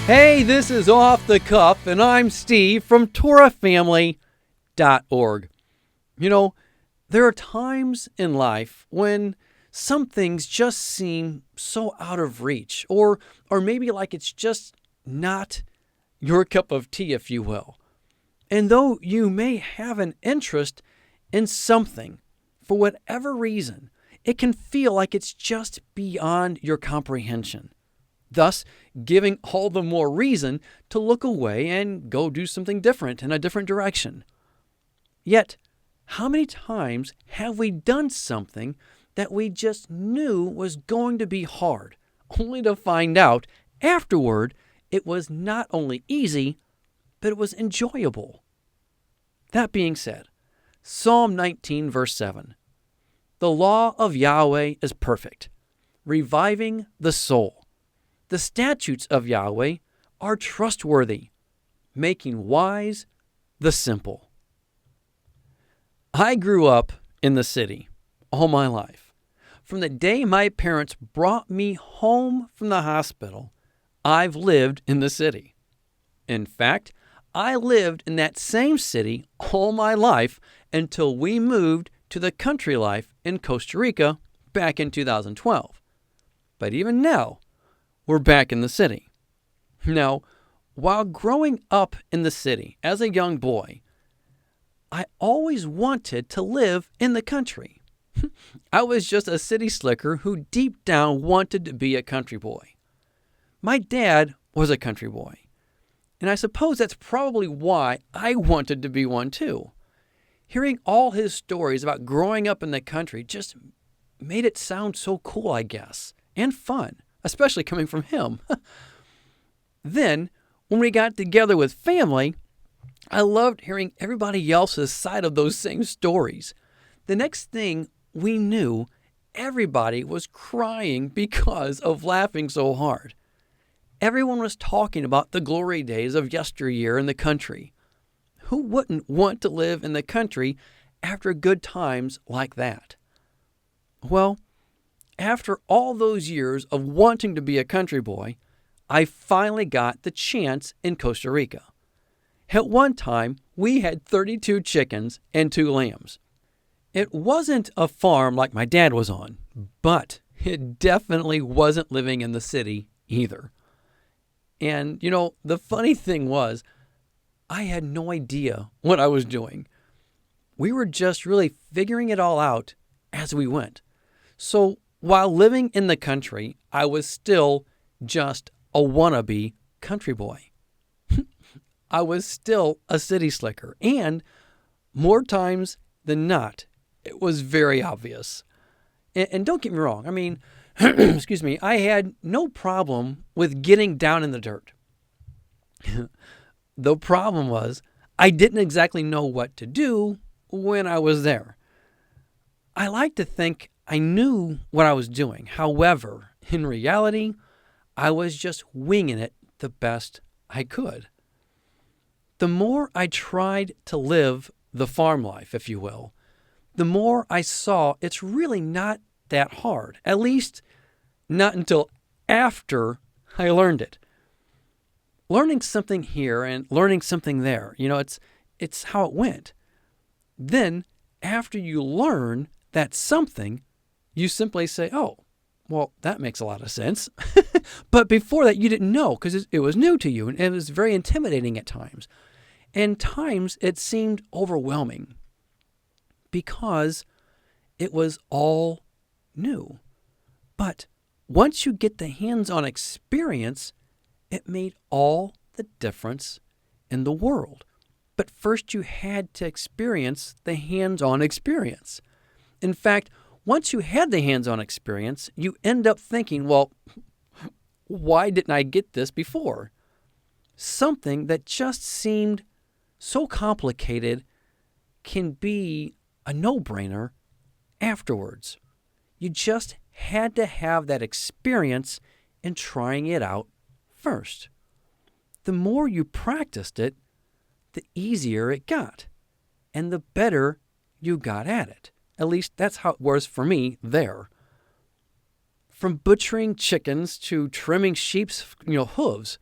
Hey, this is Off the Cuff, and I'm Steve from TorahFamily.org. You know, there are times in life when some things just seem so out of reach, or maybe like it's just not your cup of tea, if you will. And though you may have an interest in something, for whatever reason, it can feel like it's just beyond your comprehension, thus giving all the more reason to look away and go do something different in a different direction. Yet, how many times have we done something that we just knew was going to be hard, only to find out afterward it was not only easy, but it was enjoyable? That being said, Psalm 19, verse 7, "The law of Yahweh is perfect, reviving the soul. The statutes of Yahweh are trustworthy, making wise the simple." I grew up in the city all my life. From the day my parents brought me home from the hospital, I've lived in the city. In fact, I lived in that same city all my life until we moved to the country life in Costa Rica back in 2012. But even now, we're back in the city. Now, while growing up in the city as a young boy, I always wanted to live in the country. I was just a city slicker who deep down wanted to be a country boy. My dad was a country boy, and I suppose that's probably why I wanted to be one too. Hearing all his stories about growing up in the country just made it sound so cool, I guess, and fun, especially coming from him. Then, when we got together with family, I loved hearing everybody else's side of those same stories. The next thing we knew, everybody was crying because of laughing so hard. Everyone was talking about the glory days of yesteryear in the country. Who wouldn't want to live in the country after good times like that? Well, after all those years of wanting to be a country boy, I finally got the chance in Costa Rica. At one time, we had 32 chickens and 2 lambs. It wasn't a farm like my dad was on, but it definitely wasn't living in the city either. And, the funny thing was, I had no idea what I was doing. We were just really figuring it all out as we went. So while living in the country, I was still just a wannabe country boy. I was still a city slicker, and more times than not, it was very obvious. And don't get me wrong, excuse me, I had no problem with getting down in the dirt. The problem was, I didn't exactly know what to do when I was there. I like to think I knew what I was doing. However, in reality, I was just winging it the best I could. The more I tried to live the farm life, if you will, the more I saw it's really not that hard, at least not until after I learned it. Learning something here and learning something there, it's how it went. Then, after you learn that something, you simply say, oh, well, that makes a lot of sense. But before that, you didn't know because it was new to you, and it was very intimidating at times. And times it seemed overwhelming because it was all new. But once you get the hands-on experience, it made all the difference in the world. But first you had to experience the hands-on experience. In fact, once you had the hands-on experience, you end up thinking, well, why didn't I get this before? Something that just seemed so complicated can be a no-brainer afterwards. You just had to have that experience in trying it out first. The more you practiced it, the easier it got, and the better you got at it. At least that's how it was for me there. From butchering chickens to trimming sheep's hooves,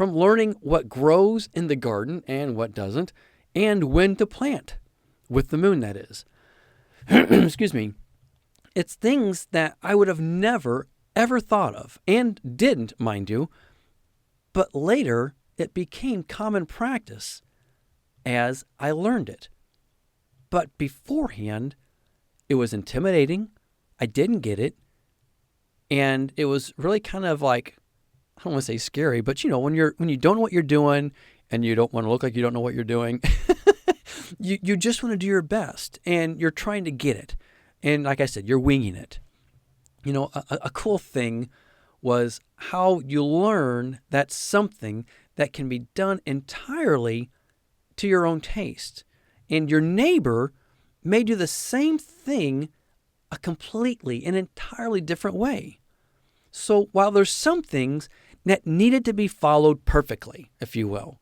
from learning what grows in the garden and what doesn't, and when to plant, with the moon, that is. Excuse me. It's things that I would have never, ever thought of, and didn't, mind you, but later it became common practice as I learned it. But beforehand, it was intimidating. I didn't get it. And it was really kind of like, I don't want to say scary, but when you don't know what you're doing and you don't want to look like you don't know what you're doing, you just want to do your best and you're trying to get it. And like I said, you're winging it. A cool thing was how you learn that's something that can be done entirely to your own taste. And your neighbor may do the same thing a completely and entirely different way. So while there's some things that needed to be followed perfectly, if you will,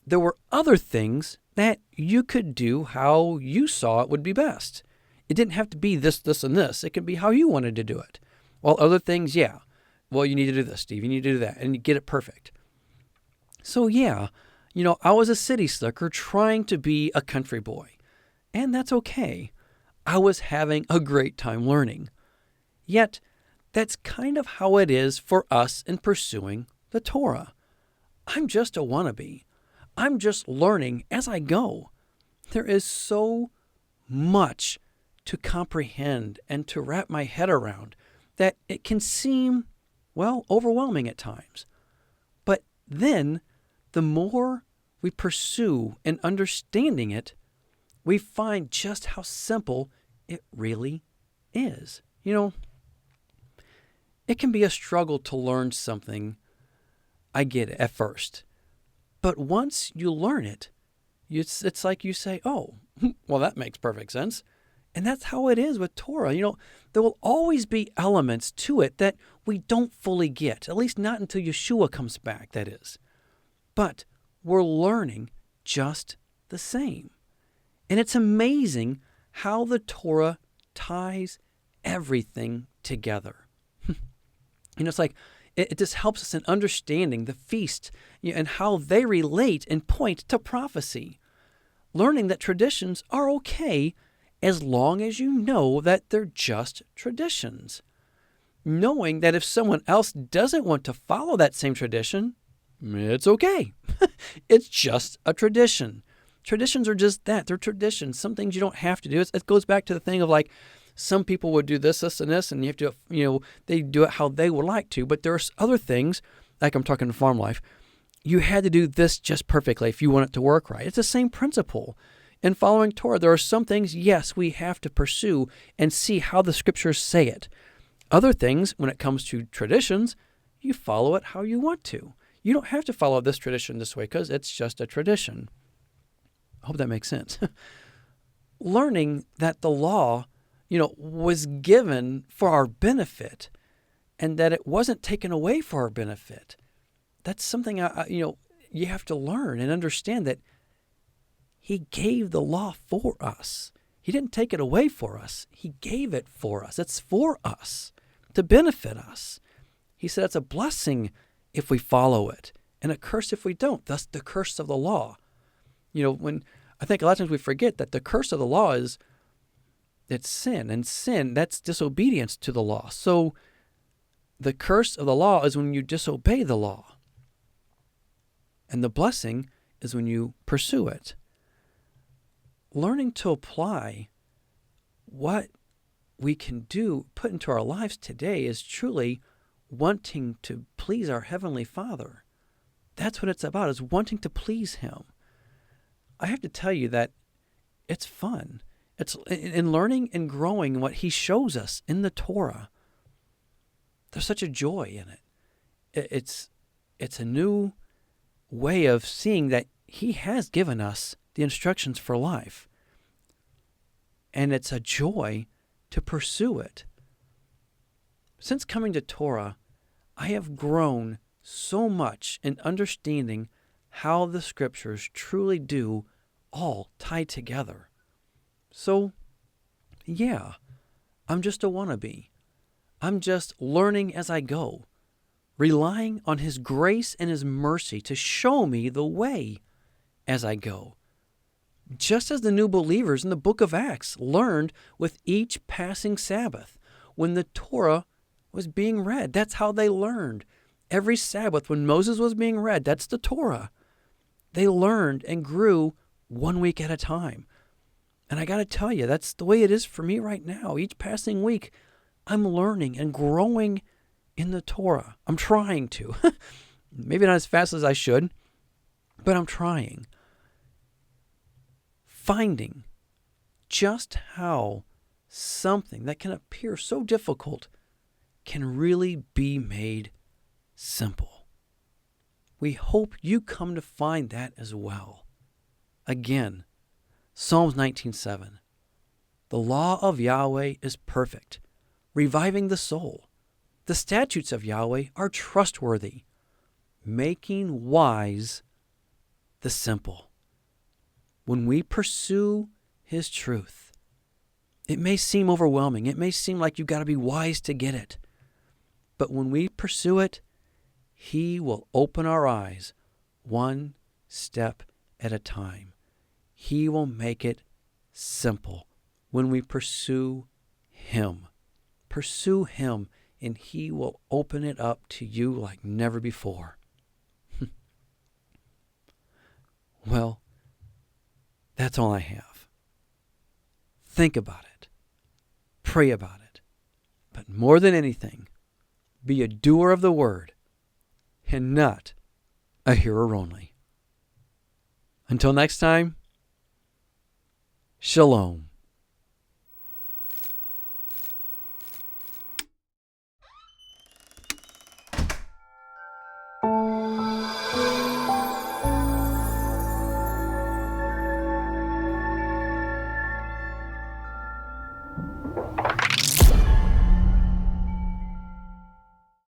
there were other things that you could do how you saw it would be best. It didn't have to be this, this, and this. It could be how you wanted to do it. While other things, you need to do this, Steve. You need to do that, and you get it perfect. So I was a city slicker trying to be a country boy, and that's okay. I was having a great time learning. Yet, that's kind of how it is for us in pursuing the Torah. I'm just a wannabe. I'm just learning as I go. There is so much to comprehend and to wrap my head around that it can seem, overwhelming at times. But then, the more we pursue in understanding it, we find just how simple it really is. It can be a struggle to learn something, I get it, at first. But once you learn it, it's like you say, oh, well, that makes perfect sense. And that's how it is with Torah. There will always be elements to it that we don't fully get, at least not until Yeshua comes back, that is. But we're learning just the same. And it's amazing how the Torah ties everything together. It's like it just helps us in understanding the feast and how they relate and point to prophecy. Learning that traditions are okay as long as you know that they're just traditions. Knowing that if someone else doesn't want to follow that same tradition, it's okay. It's just a tradition. Traditions are just that. They're traditions. Some things you don't have to do. It goes back to the thing of like, some people would do this, this, and this, and you have to, they do it how they would like to. But there's other things, like I'm talking to farm life, you had to do this just perfectly if you want it to work right. It's the same principle. In following Torah, there are some things, yes, we have to pursue and see how the scriptures say it. Other things, when it comes to traditions, you follow it how you want to. You don't have to follow this tradition this way because it's just a tradition. I hope that makes sense. Learning that the law, was given for our benefit and that it wasn't taken away for our benefit. That's something, you have to learn and understand that He gave the law for us. He didn't take it away for us. He gave it for us. It's for us to benefit us. He said it's a blessing if we follow it and a curse if we don't. Thus, the curse of the law. When I think a lot of times we forget that the curse of the law it's sin, and sin, that's disobedience to the law. So the curse of the law is when you disobey the law. And the blessing is when you pursue it. Learning to apply what we can do, put into our lives today, is truly wanting to please our Heavenly Father. That's what it's about, is wanting to please Him. I have to tell you that it's fun. It's in learning and growing what He shows us in the Torah. There's such a joy in it. It's a new way of seeing that He has given us the instructions for life. And it's a joy to pursue it. Since coming to Torah, I have grown so much in understanding how the scriptures truly do all tie together. So, I'm just a wannabe. I'm just learning as I go, relying on His grace and His mercy to show me the way as I go. Just as the new believers in the book of Acts learned with each passing Sabbath when the Torah was being read. That's how they learned. Every Sabbath when Moses was being read, that's the Torah. They learned and grew 1 week at a time. And I got to tell you, that's the way it is for me right now. Each passing week, I'm learning and growing in the Torah. I'm trying to. Maybe not as fast as I should, but I'm trying. Finding just how something that can appear so difficult can really be made simple. We hope you come to find that as well. Again, Psalms 19:7. The law of Yahweh is perfect, reviving the soul. The statutes of Yahweh are trustworthy, making wise the simple. When we pursue His truth, it may seem overwhelming. It may seem like you've got to be wise to get it. But when we pursue it, He will open our eyes one step at a time. He will make it simple when we pursue Him. Pursue Him, and He will open it up to you like never before. Well, that's all I have. Think about it. Pray about it. But more than anything, be a doer of the word and not a hearer only. Until next time, Shalom.